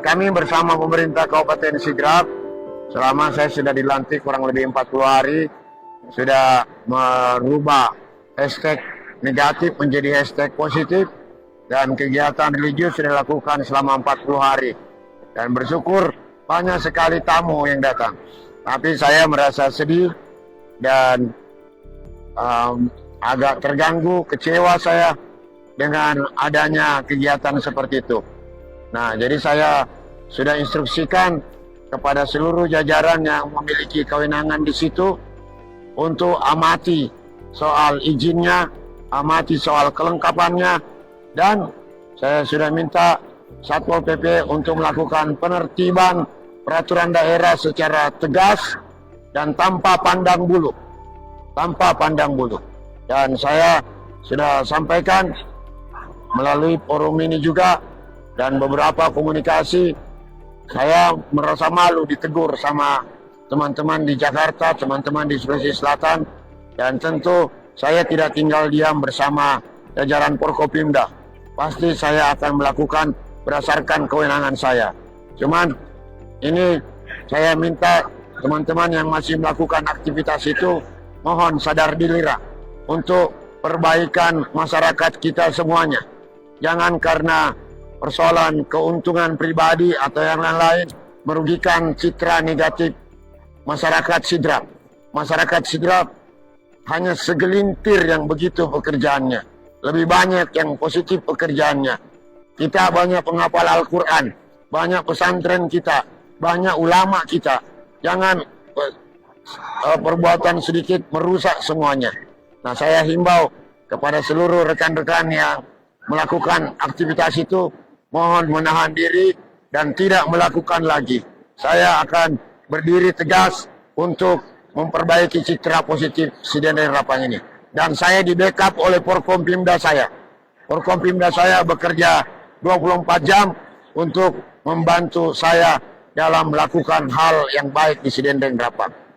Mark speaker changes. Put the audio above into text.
Speaker 1: kami bersama pemerintah Kabupaten Sidrap, selama saya sudah dilantik kurang lebih 40 hari, sudah merubah hashtag negatif menjadi hashtag positif, dan kegiatan religius sudah dilakukan selama 40 hari. Dan bersyukur banyak sekali tamu yang datang. Tapi saya merasa sedih dan agak terganggu, kecewa saya dengan adanya kegiatan seperti itu. Nah, jadi saya sudah instruksikan kepada seluruh jajaran yang memiliki kewenangan di situ untuk amati soal izinnya, amati soal kelengkapannya, dan saya sudah minta Satpol PP untuk melakukan penertiban peraturan daerah secara tegas dan tanpa pandang bulu. Tanpa pandang bulu. Dan saya sudah sampaikan melalui forum ini juga dan beberapa komunikasi, saya merasa malu ditegur sama teman-teman di Jakarta, teman-teman di Sulawesi Selatan, dan tentu saya tidak tinggal diam bersama jajaran Forkopimda. Pasti saya akan melakukan berdasarkan kewenangan saya. Cuman ini saya minta teman-teman yang masih melakukan aktivitas itu mohon sadar diri untuk perbaikan masyarakat kita semuanya. Jangan karena persoalan keuntungan pribadi atau yang lain merugikan citra negatif masyarakat Sidrap. Masyarakat Sidrap hanya segelintir yang begitu pekerjaannya. Lebih banyak yang positif pekerjaannya. Kita banyak penghafal Al-Quran, banyak pesantren kita, banyak ulama kita. Jangan perbuatan sedikit merusak semuanya. Nah, saya himbau kepada seluruh rekan-rekan yang melakukan aktivitas itu, mohon menahan diri dan tidak melakukan lagi. Saya akan berdiri tegas untuk memperbaiki citra positif Sidendeng Rapang ini. Dan saya di backup oleh Forkompimda saya. Forkompimda saya bekerja 24 jam untuk membantu saya dalam melakukan hal yang baik di Sidendeng Rapang.